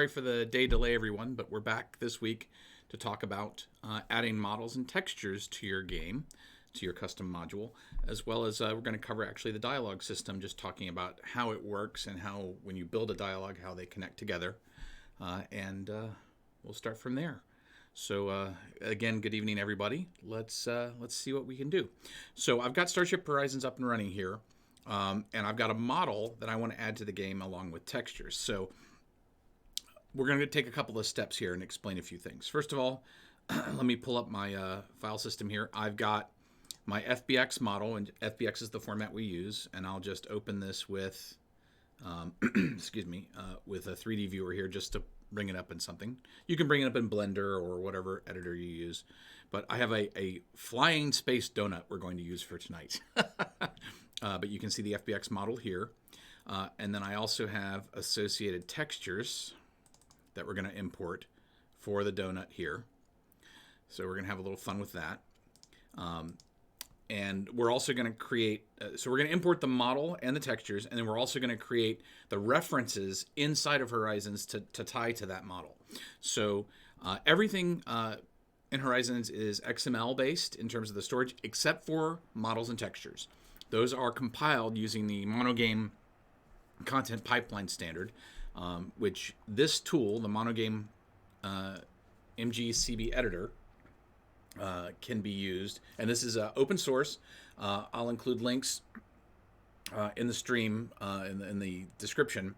Sorry for the day delay, everyone, but we're back this week to talk about adding models and textures to your game, to your custom module, as well as we're going to cover actually the dialogue system, just talking about how it works and how, when you build a dialogue, how they connect together. And we'll start from there. So again, good evening, everybody. Let's see what we can do. So I've got Starship Horizons up and running here, and I've got a model that I want to add to the game along with textures. So we're going to take a couple of steps here and explain a few things. First of all, let me pull up my file system here. I've got my FBX model, and FBX is the format we use, and I'll just open this with, excuse me, with a 3D viewer here just to bring it up in something. You can bring it up in Blender or whatever editor you use, but I have a flying space donut we're going to use for tonight. But you can see the FBX model here, and then I also have associated textures that we're going to import for the donut here. So we're going to have a little fun with that. And we're also going to create, so we're going to import the model and the textures, and then we're also going to create the references inside of Horizons to tie to that model. So everything in Horizons is XML based in terms of the storage, except for models and textures. Those are compiled using the monogame content pipeline standard, which this tool, the monogame MGCB editor, can be used. And this is open source. I'll include links in the stream, in the description,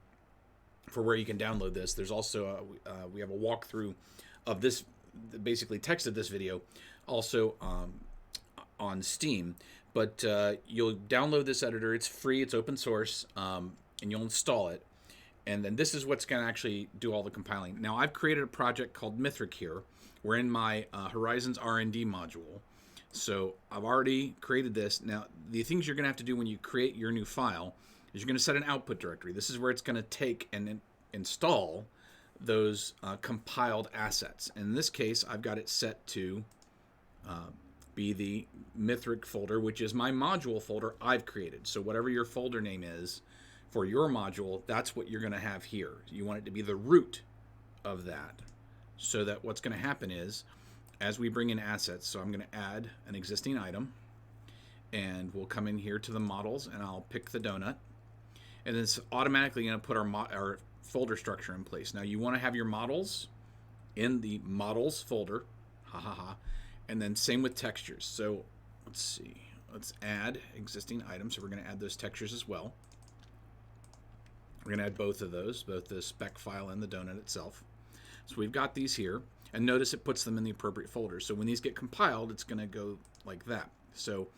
for where you can download this. There's also, we have a walkthrough of this, basically text of this video, also on Steam. But you'll download this editor. It's free. It's open source. And you'll install it. And then this is what's going to actually do all the compiling. Now, I've created a project called Mythic here. We're in my Horizons R&D module. So I've already created this. Now, the things you're going to have to do when you create your new file is you're going to set an output directory. This is where it's going to take and install those compiled assets. In this case, I've got it set to be the Mythic folder, which is my module folder I've created. So whatever your folder name is for your module, that's what you're going to have here. You want it to be the root of that, so that what's going to happen is, as we bring in assets, so I'm going to add an existing item, and we'll come in here to the models, and I'll pick the donut, and it's automatically going to put our folder structure in place. Now, you want to have your models in the models folder, and then same with textures. So let's see, let's add existing items. So we're going to add those textures as well. We're going to add both of those, both the spec file and the donut itself. So we've got these here, and notice it puts them in the appropriate folder. So when these get compiled, it's going to go like that. So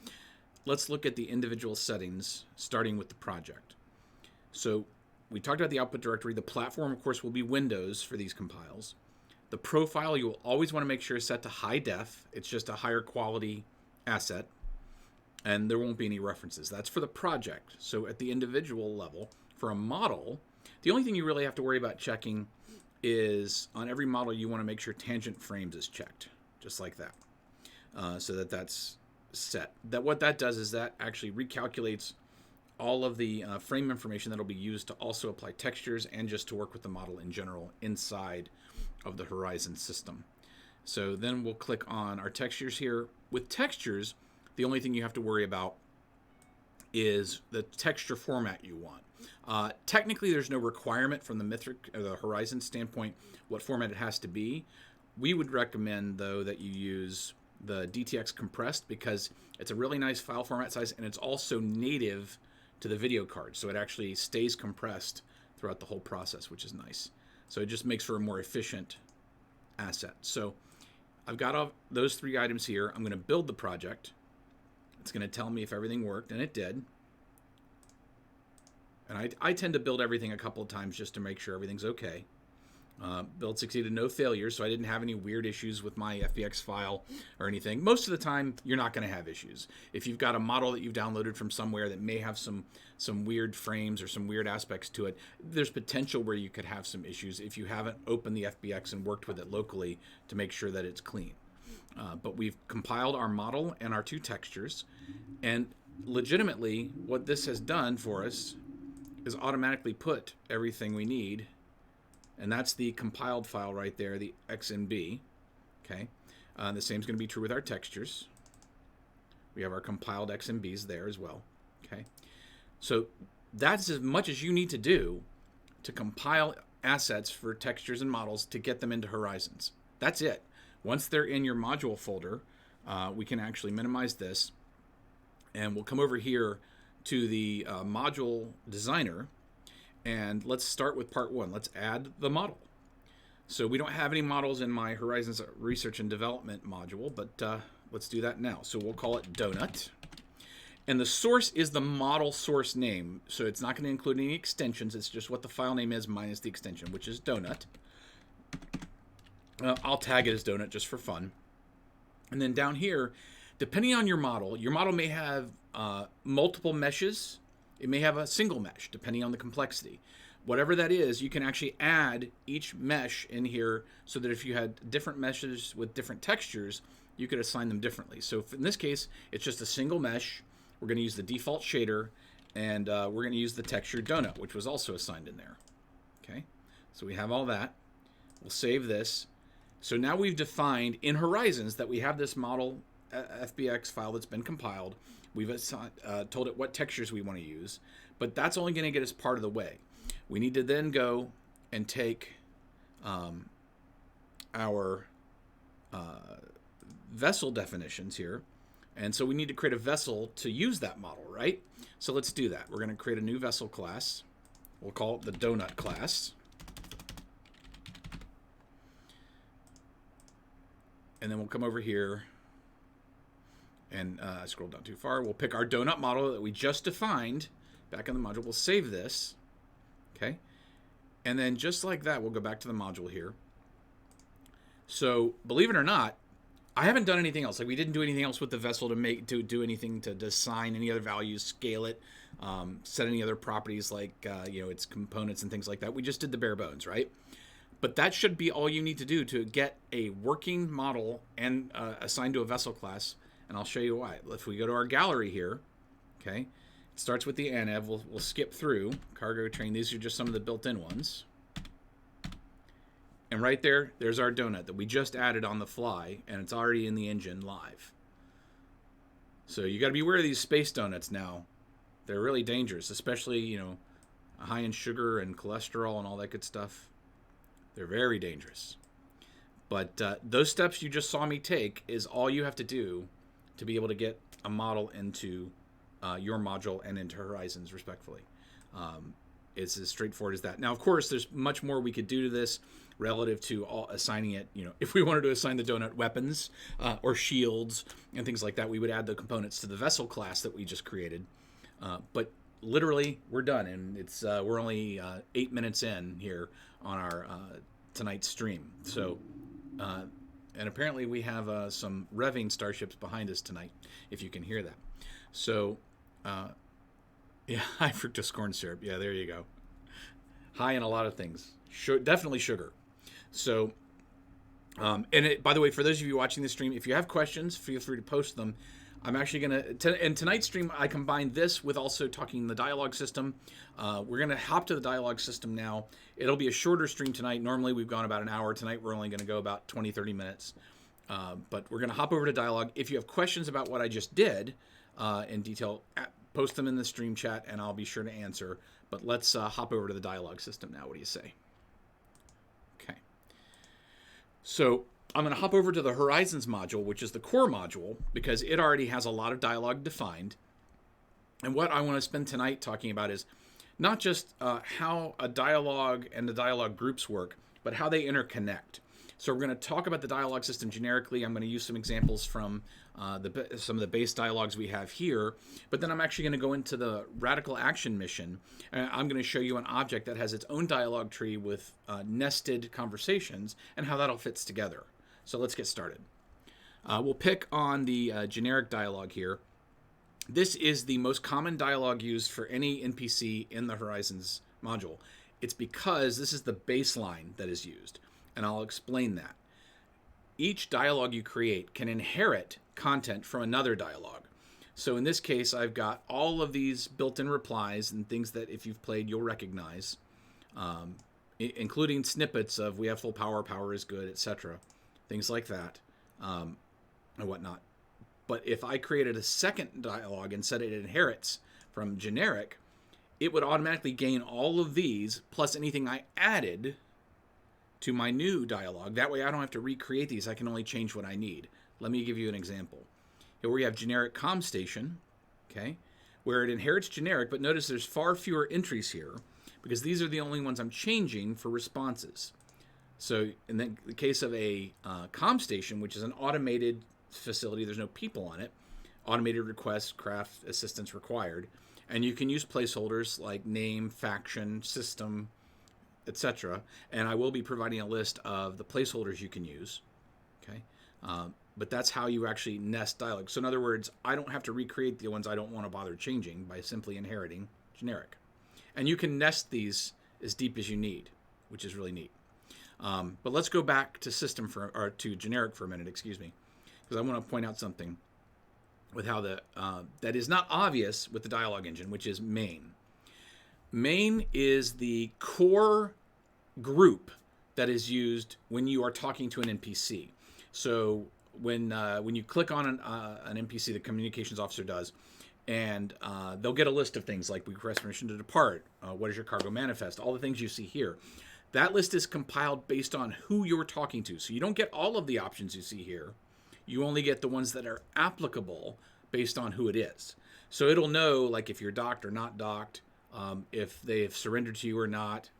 let's look at the individual settings, starting with the project. So we talked about the output directory. The platform, of course, will be Windows for these compiles. The profile, you will always want to make sure is set to high def. It's just a higher quality asset, and there won't be any references. That's for the project. So at the individual level, for a model, the only thing you really have to worry about checking is on every model you want to make sure tangent frames is checked, just like that, so that that's set. What that does is that actually recalculates all of the frame information that will be used to also apply textures and just to work with the model in general inside of the Horizon system. So then we'll click on our textures here. With textures, the only thing you have to worry about is the texture format you want. Technically, there's no requirement from the Mythic or the Horizon standpoint what format it has to be. We would recommend, though, that you use the DTX compressed, because it's a really nice file format size, and it's also native to the video card, so it actually stays compressed throughout the whole process, which is nice. So it just makes for a more efficient asset. So I've got all those three items here. I'm going to build the project. It's going to tell me if everything worked, and it did. And I tend to build everything a couple of times just to make sure everything's okay. Build succeeded, no failures, so I didn't have any weird issues with my FBX file or anything. Most of the time, you're not going to have issues. If you've got a model that you've downloaded from somewhere that may have some weird frames or some weird aspects to it, there's potential where you could have some issues if you haven't opened the FBX and worked with it locally to make sure that it's clean. But we've compiled our model and our two textures, and legitimately what this has done for us is automatically put everything we need and that's the compiled file right there, the XMB. Okay, the same is going to be true with our textures. We have our compiled XMBs there as well. Okay, so that's as much as you need to do to compile assets for textures and models to get them into Horizons. That's it. Once they're in your module folder, we can actually minimize this, and we'll come over here to the module designer, and let's start with part one. Let's add the model. So we don't have any models in my Horizons Research and Development module, but let's do that now. So we'll call it Donut. And the source is the model source name. So it's not going to include any extensions. It's just what the file name is minus the extension, which is Donut. I'll tag it as Donut just for fun. And then down here, depending on your model may have multiple meshes. It may have a single mesh, depending on the complexity. Whatever that is, you can actually add each mesh in here so that if you had different meshes with different textures, you could assign them differently. So in this case, it's just a single mesh. We're going to use the default shader, and we're going to use the texture donut, which was also assigned in there. Okay, so we have all that. We'll save this. So now we've defined in Horizons that we have this model FBX file that's been compiled. We've told it what textures we want to use, but that's only going to get us part of the way. We need to then go and take our vessel definitions here. And so we need to create a vessel to use that model, right? So let's do that. We're going to create a new vessel class. We'll call it the Donut class. And then we'll come over here and scroll down too far. We'll pick our donut model that we just defined back in the module. We'll save this. Okay. And then just like that, we'll go back to the module here. So believe it or not, I haven't done anything else. Like we didn't do anything else with the vessel to do anything to assign any other values, scale it, set any other properties like its components and things like that. We just did the bare bones, right? But that should be all you need to do to get a working model and assigned to a vessel class. And I'll show you why. If we go to our gallery here, okay, it starts with the ANEV. We'll skip through cargo train. These are just some of the built-in ones. And right there, there's our donut that we just added on the fly, and it's already in the engine live. So you got to be aware of these space donuts now. They're really dangerous, especially, high in sugar and cholesterol and all that good stuff. They're very dangerous. But those steps you just saw me take is all you have to do to be able to get a model into your module and into Horizons, respectfully. It's as straightforward as that. Now, of course, there's much more we could do to this relative to assigning it. If we wanted to assign the donut weapons or shields and things like that, we would add the components to the vessel class that we just created. But literally, we're done, and we're only 8 minutes in here on our tonight's stream. So, and apparently we have some revving starships behind us tonight, if you can hear that. So, yeah, high fructose corn syrup. Yeah, there you go. High in a lot of things. Definitely sugar. So, by the way, for those of you watching the stream, if you have questions, feel free to post them. I'm actually going to, in tonight's stream, I combined this with also talking the dialogue system. We're going to hop to the dialogue system now. It'll be a shorter stream tonight. Normally, we've gone about an hour. Tonight, we're only going to go about 20, 30 minutes. But we're going to hop over to dialogue. If you have questions about what I just did in detail, post them in the stream chat, and I'll be sure to answer. But let's hop over to the dialogue system now. What do you say? Okay. So I'm going to hop over to the Horizons module, which is the core module, because it already has a lot of dialogue defined. And what I want to spend tonight talking about is not just how a dialogue and the dialogue groups work, but how they interconnect. So we're going to talk about the dialogue system generically. I'm going to use some examples from some of the base dialogues we have here. But then I'm actually going to go into the radical action mission. And I'm going to show you an object that has its own dialogue tree with nested conversations and how that all fits together. So let's get started. We'll pick on the generic dialogue here. This is the most common dialogue used for any NPC in the Horizons module. It's because this is the baseline that is used. And I'll explain that. Each dialogue you create can inherit content from another dialogue. So in this case, I've got all of these built-in replies and things that if you've played, you'll recognize. including snippets of "we have full power, power is good," etc., things like that, and whatnot. But if I created a second dialogue and said it inherits from generic, it would automatically gain all of these plus anything I added to my new dialogue. That way I don't have to recreate these. I can only change what I need. Let me give you an example. Here we have generic comm station, okay, where it inherits generic, but notice there's far fewer entries here because these are the only ones I'm changing for responses. So in the case of a comm station, which is an automated facility, there's no people on it, automated requests, craft assistance required, and you can use placeholders like name, faction, system, etc. And I will be providing a list of the placeholders you can use, okay? But that's how you actually nest dialogue. So in other words, I don't have to recreate the ones I don't want to bother changing by simply inheriting generic. And you can nest these as deep as you need, which is really neat. But let's go back to to generic for a minute, excuse me, because I want to point out something with how that is not obvious with the dialogue engine, which is main. Main is the core group that is used when you are talking to an NPC. So when you click on an NPC, the communications officer does, and they'll get a list of things like we request permission to depart, what is your cargo manifest, all the things you see here. That list is compiled based on who you're talking to. So you don't get all of the options you see here. You only get the ones that are applicable based on who it is. So it'll know like if you're docked or not docked, if they've surrendered to you or not,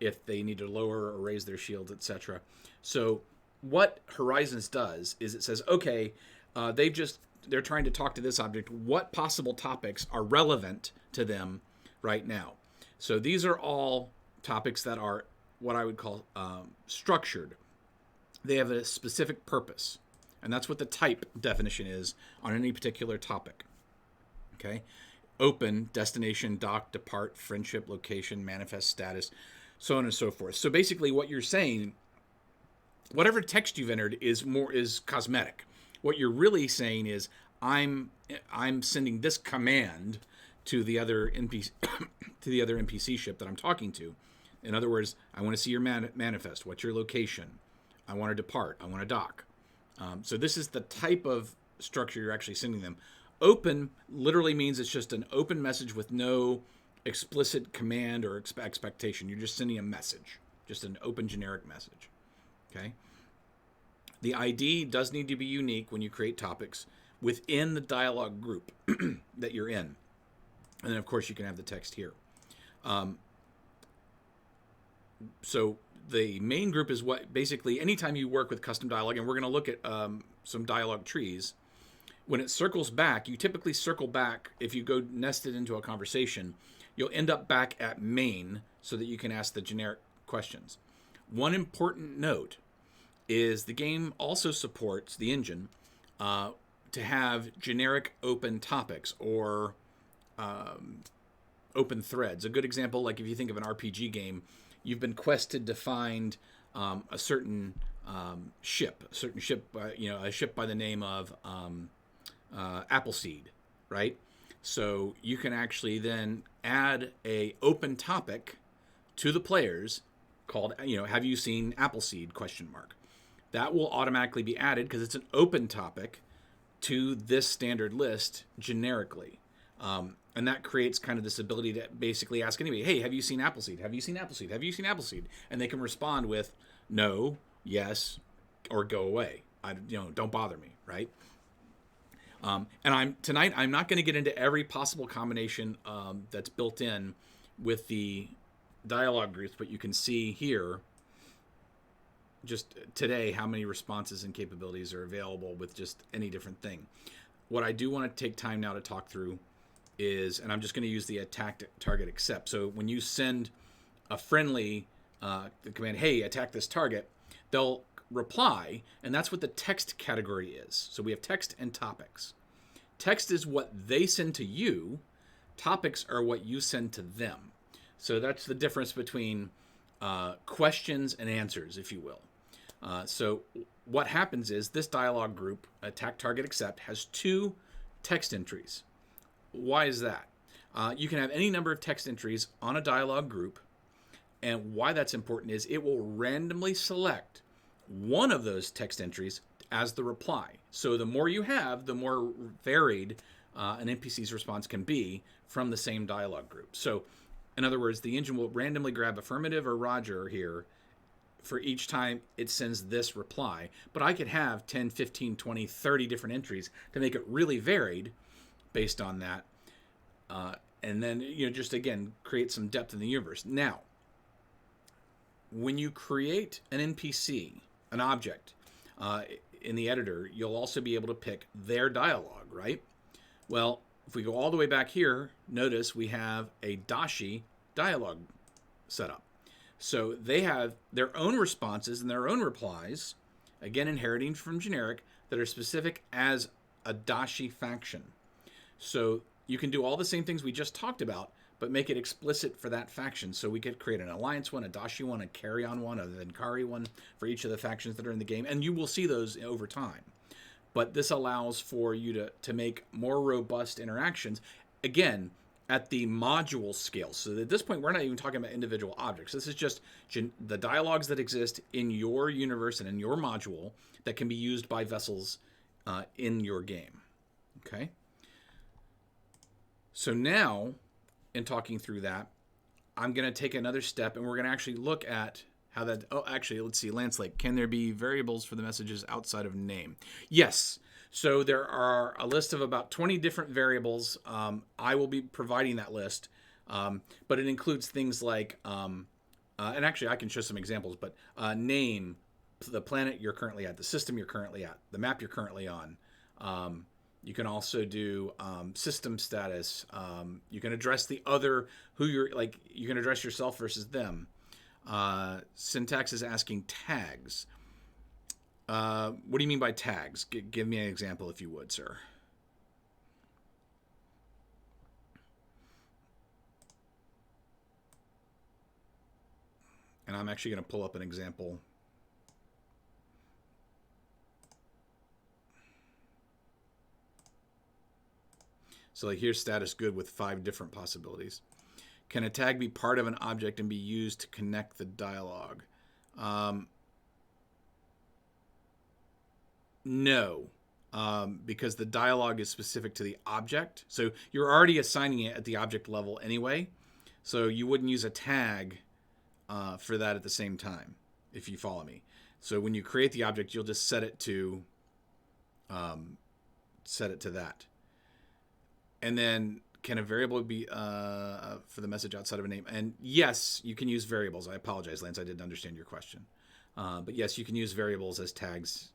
if they need to lower or raise their shields, etc. So what Horizons does is it says, okay, they're trying to talk to this object. What possible topics are relevant to them right now? So these are all topics that are what I would call structured. They have a specific purpose, and that's what the type definition is on any particular topic. Okay, open, destination, dock, depart, friendship, location, manifest status, so on and so forth. So basically, what you're saying, whatever text you've entered is cosmetic. What you're really saying is, I'm sending this command to the other NPC to the other NPC ship that I'm talking to. In other words, I want to see your manifest. What's your location? I want to depart. I want to dock. So this is the type of structure you're actually sending them. Open literally means it's just an open message with no explicit command or expectation. You're just sending a message, just an open generic message. Okay. The ID does need to be unique when you create topics within the dialogue group that you're in. And then, of course, you can have the text here. So the main group is what basically anytime you work with custom dialogue, and we're going to look at some dialogue trees, when it circles back, you typically circle back. If you go nested into a conversation, you'll end up back at main so that you can ask the generic questions. One important note is the game also supports the engine to have generic open topics or open threads. A good example, like if you think of an RPG game, you've been quested to find a certain ship, a ship by the name of Appleseed, right? So you can actually then add a open topic to the players called, have you seen Appleseed, ? That will automatically be added because it's an open topic to this standard list generically. And that creates kind of this ability to basically ask anybody, hey, have you seen Appleseed? Have you seen Appleseed? Have you seen Appleseed? And they can respond with no, yes, or go away. Don't bother me, right? And tonight I'm not going to get into every possible combination that's built in with the dialogue groups, but you can see here just today how many responses and capabilities are available with just any different thing. What I do want to take time now to talk through is, and I'm just going to use the attack target accept. So when you send a friendly the command, hey, attack this target, they'll reply, and that's what the text category is. So we have text and topics. Text is what they send to you. Topics are what you send to them. So that's the difference between questions and answers, if you will. So what happens is this dialogue group, attack target accept, has 2 text entries. Why is that? You can have any number of text entries on a dialogue group, And why that's important is it will randomly select one of those text entries as the reply. So the more you have, the more varied an NPC's response can be from the same dialogue group. So in other words, the engine will randomly grab affirmative or Roger here for each time it sends this reply. But I could have 10, 15, 20, 30 different entries to make it really varied based on that. And then, just again, create some depth in the universe. Now, when you create an NPC, an object, in the editor, you'll also be able to pick their dialogue, right? Well, if we go all the way back here, notice we have a Dashi dialogue set up. So they have their own responses and their own replies, again, inheriting from generic, that are specific as a Dashi faction. So you can do all the same things we just talked about, but make it explicit for that faction. So we could create an alliance one, a Dashi one, a carry-on one, a Venkari one for each of the factions that are in the game. And you will see those over time. But this allows for you to make more robust interactions, again, at the module scale. So at this point, we're not even talking about individual objects. This is just the dialogues that exist in your universe and in your module that can be used by vessels in your game. Okay? So now, in talking through that, I'm going to take another step, and we're going to actually look at how that... Oh, actually, let's see. Lance Lake, can there be variables for the messages outside of name? Yes. So there are a list of about 20 different variables. I will be providing that list, but it includes things like... and actually, I can show some examples, but name, the planet you're currently at, the system you're currently at, the map you're currently on. You can also do system status. You can address the other, who you're like. You can address yourself versus them. Syntax is asking tags. What do you mean by tags? Give me an example, if you would, sir. And I'm actually going to pull up an example. So like here's status good with 5 different possibilities. Can a tag be part of an object and be used to connect the dialogue? No, because the dialogue is specific to the object. So you're already assigning it at the object level anyway. So you wouldn't use a tag for that at the same time, if you follow me. So when you create the object, you'll just set it to that. And then can a variable be for the message outside of a name? And yes, you can use variables. I apologize, Lance. I didn't understand your question. But yes, you can use variables as tags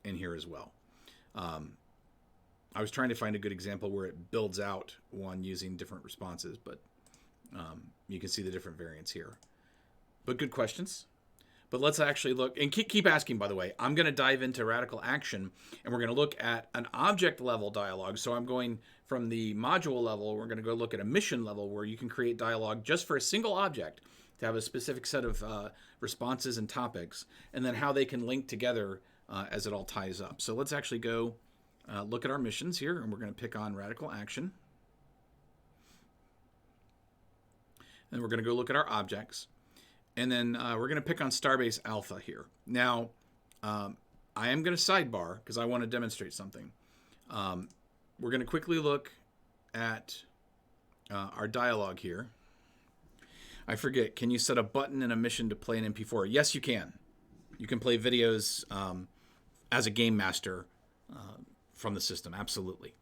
in here as well. I was trying to find a good example where it builds out one using different responses, but you can see the different variants here. But good questions. But let's actually look, and keep asking, by the way. I'm going to dive into radical action, and we're going to look at an object level dialogue. So I'm going from the module level, we're going to go look at a mission level where you can create dialogue just for a single object to have a specific set of responses and topics, and then how they can link together as it all ties up. So let's actually go look at our missions here, and we're going to pick on radical action. And we're going to go look at our objects. And then we're going to pick on Starbase Alpha here. Now, I am going to sidebar because I want to demonstrate something. We're going to quickly look at our dialogue here. I forget, can you set a button in a mission to play an MP4? Yes, you can. You can play videos as a game master from the system, absolutely.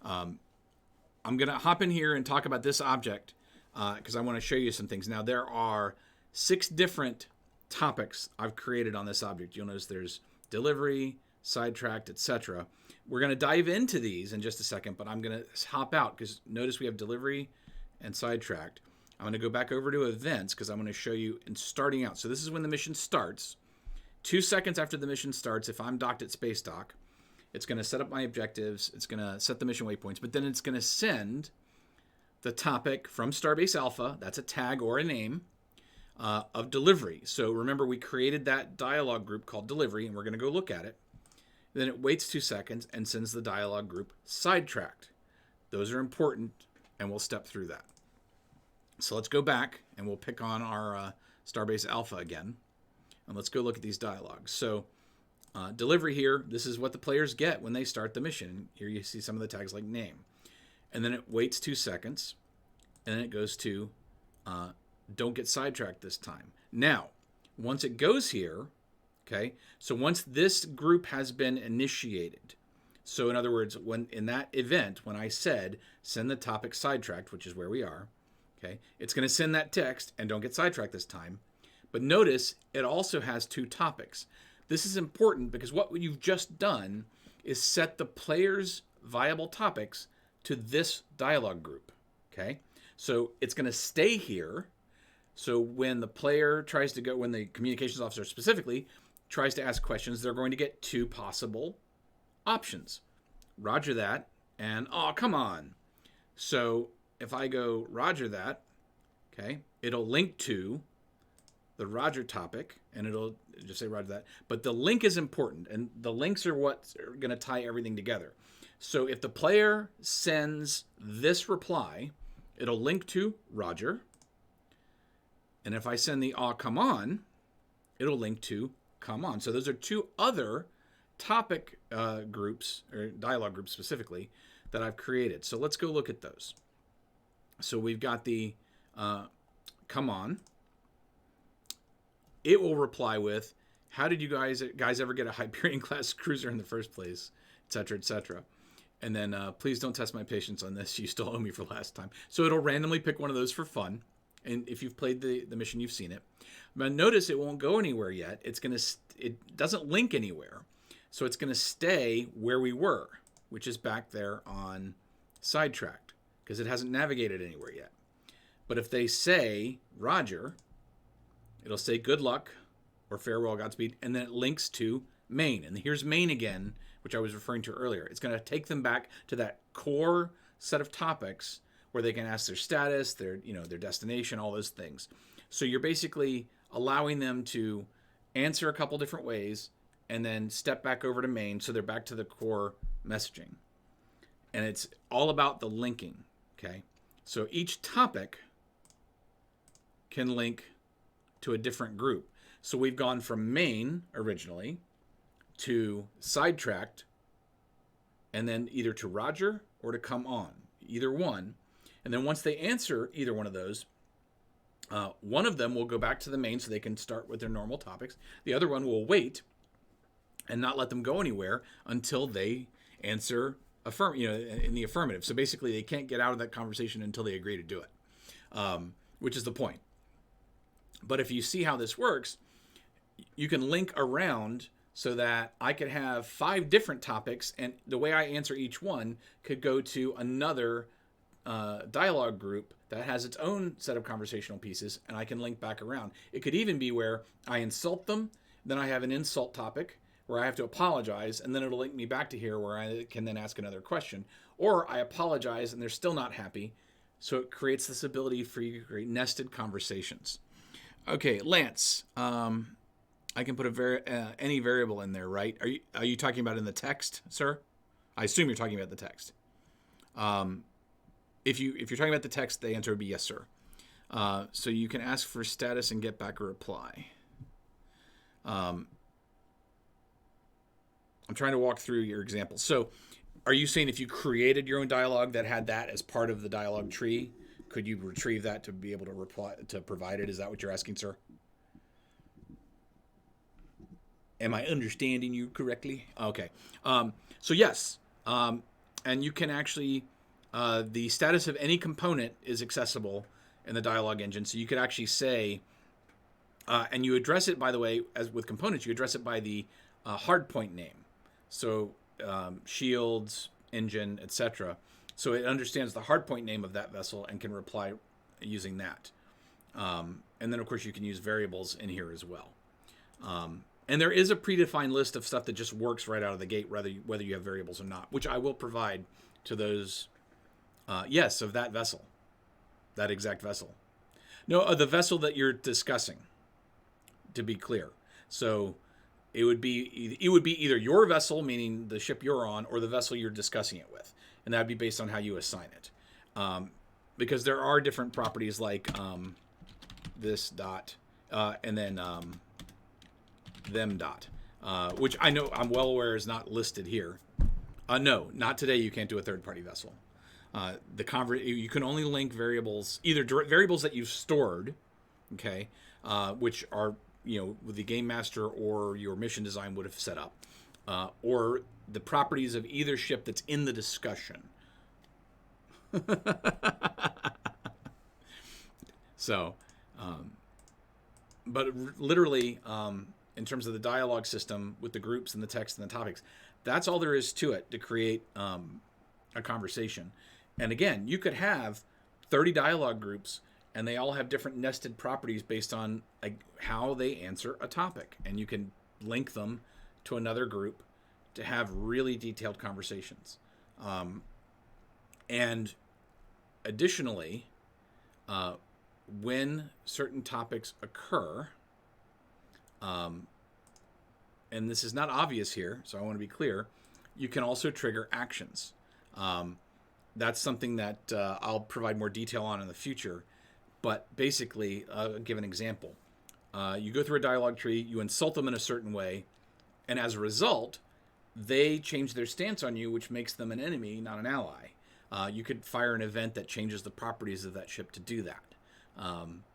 I'm going to hop in here and talk about this object because I want to show you some things. Now, there are 6 different topics I've created on this object. You'll notice there's delivery, sidetracked, etc. We're going to dive into these in just a second, but I'm going to hop out because notice we have delivery and sidetracked. I'm going to go back over to events because I'm going to show you in starting out. So this is when the mission starts. 2 seconds after the mission starts, if I'm docked at space dock, it's going to set up my objectives. It's going to set the mission waypoints, but then it's going to send the topic from Starbase Alpha. That's a tag or a name. Of delivery. So remember, we created that dialogue group called delivery, and we're going to go look at it. Then it waits 2 seconds and sends the dialogue group sidetracked. Those are important, and we'll step through that. So let's go back, and we'll pick on our Starbase Alpha again. And let's go look at these dialogues. So delivery here, this is what the players get when they start the mission. Here you see some of the tags like name. And then it waits 2 seconds. And then it goes to don't get sidetracked this time. Now, once it goes here, okay, so once this group has been initiated, so in other words, when in that event, when I said send the topic sidetracked, which is where we are, okay, it's going to send that text and don't get sidetracked this time. But notice it also has 2 topics. This is important because what you've just done is set the player's viable topics to this dialogue group, okay? So it's going to stay here. So when the player tries to go, when the communications officer specifically tries to ask questions, they're going to get 2 possible options. Roger that, and oh, come on. So if I go Roger that, okay, it'll link to the Roger topic, and it'll just say Roger that. But the link is important, and the links are what's going to tie everything together. So if the player sends this reply, it'll link to Roger. And if I send the aw, come on, it'll link to come on. So those are 2 other topic groups, or dialogue groups specifically, that I've created. So let's go look at those. So we've got the come on. It will reply with, how did you guys ever get a Hyperion class cruiser in the first place, etc., etc. And then please don't test my patience on this. You still owe me for last time. So it'll randomly pick one of those for fun. And if you've played the mission, you've seen it. But notice it won't go anywhere yet. It doesn't link anywhere. So it's going to stay where we were, which is back there on sidetracked, because it hasn't navigated anywhere yet. But if they say Roger, it'll say good luck or farewell, Godspeed, and then it links to main. And here's main again, which I was referring to earlier. It's going to take them back to that core set of topics where they can ask their status, their destination, all those things. So you're basically allowing them to answer a couple different ways and then step back over to main, so they're back to the core messaging. And it's all about the linking, okay? So each topic can link to a different group. So we've gone from main originally to sidetracked, and then either to Roger or to come on, either one. And then once they answer either one of those, one of them will go back to the main so they can start with their normal topics. The other one will wait and not let them go anywhere until they answer in the affirmative. So basically they can't get out of that conversation until they agree to do it, which is the point. But if you see how this works, you can link around so that I could have 5 different topics, and the way I answer each one could go to another dialogue group that has its own set of conversational pieces, and I can link back around. It could even be where I insult them, then I have an insult topic where I have to apologize, and then it'll link me back to here where I can then ask another question. Or I apologize and they're still not happy, so it creates this ability for you to create nested conversations. Okay, Lance, I can put any variable in there, right? Are you talking about in the text, sir? I assume you're talking about the text. If you're talking about the text, the answer would be yes, sir. So you can ask for status and get back a reply. I'm trying to walk through your example. So are you saying if you created your own dialogue that had that as part of the dialogue tree, could you retrieve that to be able to reply to provide it? Is that what you're asking, sir? Am I understanding you correctly? Okay. So yes. And you can actually, the status of any component is accessible in the dialogue engine. So you could actually say, and you address it, by the way, as with components, you address it by the hardpoint name. So shields, engine, etc. So it understands the hardpoint name of that vessel and can reply using that. And then, of course, you can use variables in here as well. And there is a predefined list of stuff that just works right out of the gate, whether you have variables or not, which I will provide to those, yes, of that vessel, that exact vessel. No, the vessel that you're discussing, to be clear. So it would be either your vessel, meaning the ship you're on, or the vessel you're discussing it with. And that would be based on how you assign it. Because there are different properties like this dot and then them dot, which I know I'm well aware is not listed here. No, not today. You can't do a third-party vessel. You can only link variables, either variables that you've stored, okay, which are the game master or your mission design would have set up, or the properties of either ship that's in the discussion. So, but literally, in terms of the dialogue system with the groups and the text and the topics, that's all there is to it to create a conversation. And again, you could have 30 dialogue groups, and they all have different nested properties based on how they answer a topic. And you can link them to another group to have really detailed conversations. And additionally, when certain topics occur, and this is not obvious here, so I want to be clear, you can also trigger actions. That's something that I'll provide more detail on in the future. But basically, I'll give an example. You go through a dialogue tree, you insult them in a certain way, and as a result, they change their stance on you, which makes them an enemy, not an ally. You could fire an event that changes the properties of that ship to do that.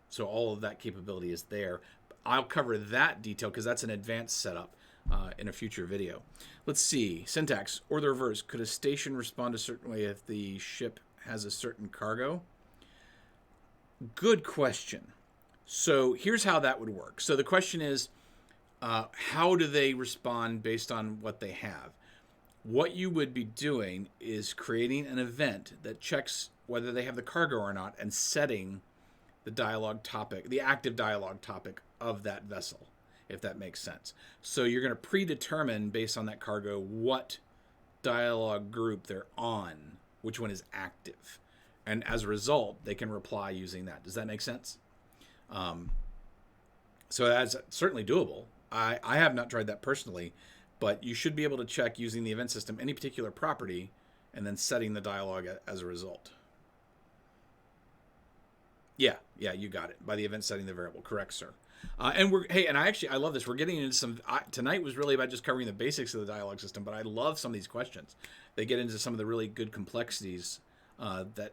So all of that capability is there. I'll cover that detail because that's an advanced setup in a future video. Let's see. Syntax, or the reverse. Could a station respond a certain way if the ship has a certain cargo? Good question. So here's how that would work. So the question is, how do they respond based on what they have? What you would be doing is creating an event that checks whether they have the cargo or not and setting the dialogue topic, the active dialogue topic of that vessel, if that makes sense. So you're going to predetermine based on that cargo what dialogue group they're on, which one is active. And as a result, they can reply using that. Does that make sense? So that's certainly doable. I have not tried that personally, but you should be able to check using the event system any particular property and then setting the dialogue as a result. Yeah, you got it. By the event setting the variable. Correct, sir. And I love this. We're getting into some, tonight was really about just covering the basics of the dialogue system, but I love some of these questions. They get into some of the really good complexities that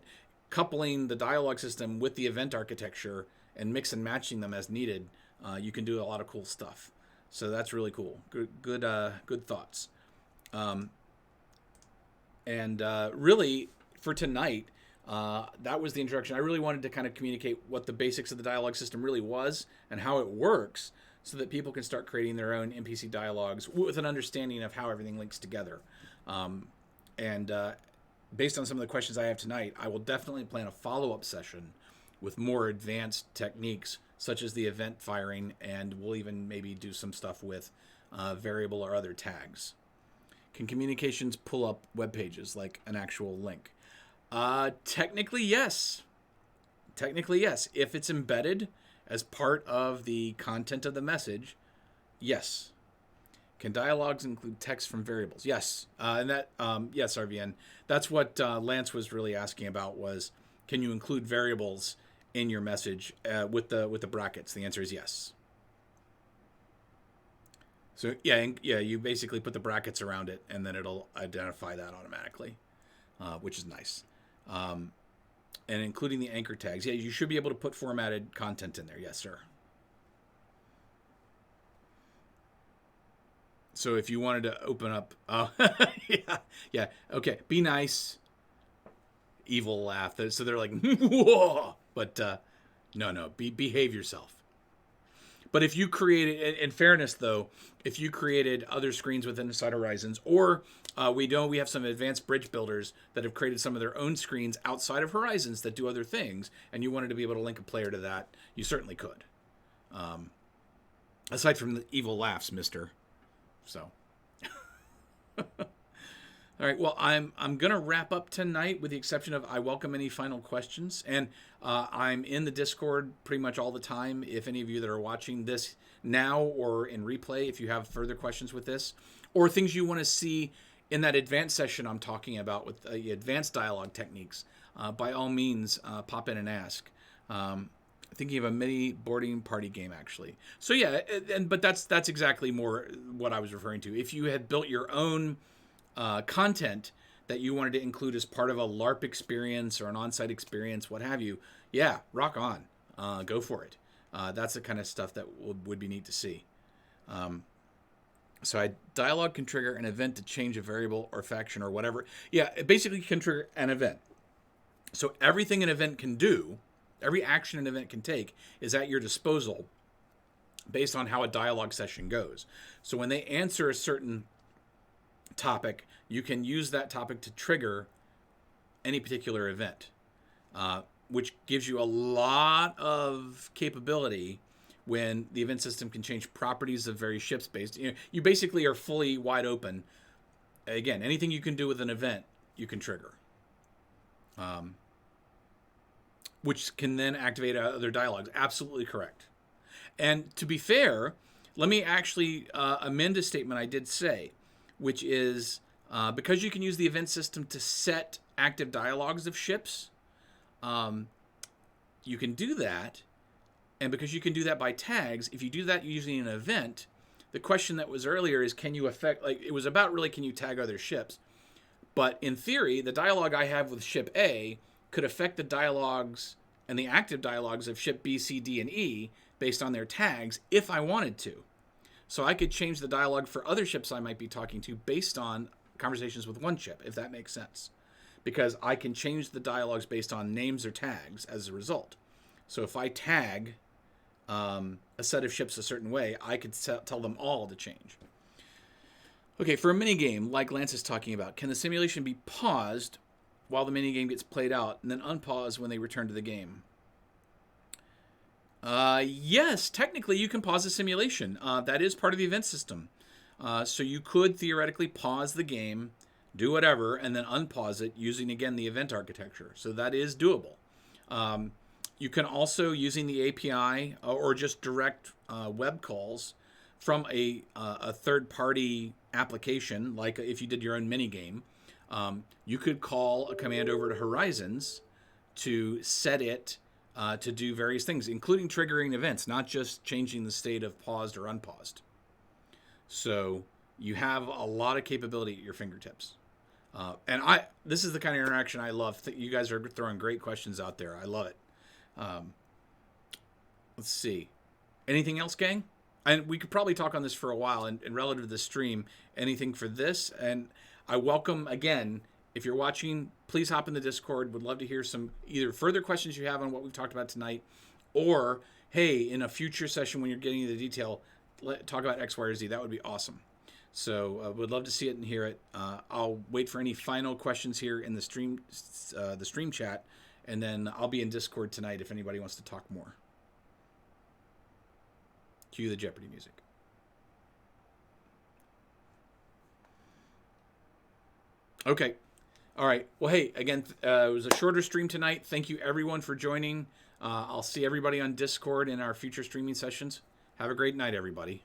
coupling the dialogue system with the event architecture and mix and matching them as needed, you can do a lot of cool stuff. So that's really cool. Good thoughts. Really, for tonight, that was the introduction. I really wanted to kind of communicate what the basics of the dialogue system really was and how it works so that people can start creating their own NPC dialogues with an understanding of how everything links together. Based on some of the questions I have tonight, I will definitely plan a follow-up session with more advanced techniques such as the event firing, and we'll even maybe do some stuff with variable or other tags. Can communications pull up web pages like an actual link? Technically, yes. If it's embedded as part of the content of the message, yes. Can dialogues include text from variables? Yes. Yes, RVN. That's what Lance was really asking about was, can you include variables in your message with the brackets? The answer is yes. So you basically put the brackets around it, and then it'll identify that automatically, which is nice. And including the anchor tags. Yeah, you should be able to put formatted content in there. Yes, sir. So if you wanted to open up, yeah, okay, be nice. Evil laugh. So they're like, whoa, but no, behave yourself. But if you created, in fairness though, if you created other screens within Starship Horizons, or we have some advanced bridge builders that have created some of their own screens outside of Horizons that do other things, and you wanted to be able to link a player to that, you certainly could. Aside from the evil laughs, mister. So. All right, well, I'm going to wrap up tonight with the exception of I welcome any final questions. And I'm in the Discord pretty much all the time. If any of you that are watching this now or in replay, if you have further questions with this or things you want to see in that advanced session I'm talking about with advanced dialogue techniques, by all means, pop in and ask. Thinking of a mini boarding party game, actually. So yeah, but that's exactly more what I was referring to. If you had built your own content that you wanted to include as part of a LARP experience or an on-site experience, what have you, yeah, rock on, go for it. That's the kind of stuff that would be neat to see. So dialogue can trigger an event to change a variable or faction or whatever. Yeah, it basically can trigger an event. So everything an event can do, every action an event can take, is at your disposal based on how a dialogue session goes. So when they answer a certain topic, you can use that topic to trigger any particular event, which gives you a lot of capability when the event system can change properties of various ships based. You basically are fully wide open. Again, anything you can do with an event, you can trigger. Which can then activate other dialogues. Absolutely correct. And to be fair, let me actually amend a statement I did say, which is because you can use the event system to set active dialogues of ships, you can do that. And because you can do that by tags, if you do that using an event, the question that was earlier is, can you affect, like, it was about really, can you tag other ships? But in theory, the dialogue I have with ship A could affect the dialogues and the active dialogues of ship B, C, D, and E based on their tags if I wanted to. So I could change the dialogue for other ships I might be talking to based on conversations with one ship, if that makes sense. Because I can change the dialogues based on names or tags as a result. So if I tag a set of ships a certain way, I could tell them all to change. Okay, for a minigame, like Lance is talking about, can the simulation be paused while the minigame gets played out and then unpause when they return to the game? Yes, technically you can pause the simulation. That is part of the event system. So you could theoretically pause the game, do whatever, and then unpause it using, again, the event architecture. So that is doable. You can also, using the API or just direct web calls from a third-party application, like if you did your own minigame, you could call a command over to Horizons to set it to do various things, including triggering events, not just changing the state of paused or unpaused. So you have a lot of capability at your fingertips. And this is the kind of interaction I love. You guys are throwing great questions out there. I love it. Let's see. Anything else, gang? And we could probably talk on this for a while. And relative to the stream, anything for this? And I welcome, again, if you're watching, please hop in the Discord. Would love to hear some either further questions you have on what we've talked about tonight, or, hey, in a future session when you're getting into the detail, talk about X, Y, or Z. That would be awesome. So would love to see it and hear it. I'll wait for any final questions here in the stream chat, and then I'll be in Discord tonight if anybody wants to talk more. Cue the Jeopardy music. Okay. All right. Well, hey, again, it was a shorter stream tonight. Thank you, everyone, for joining. I'll see everybody on Discord in our future streaming sessions. Have a great night, everybody.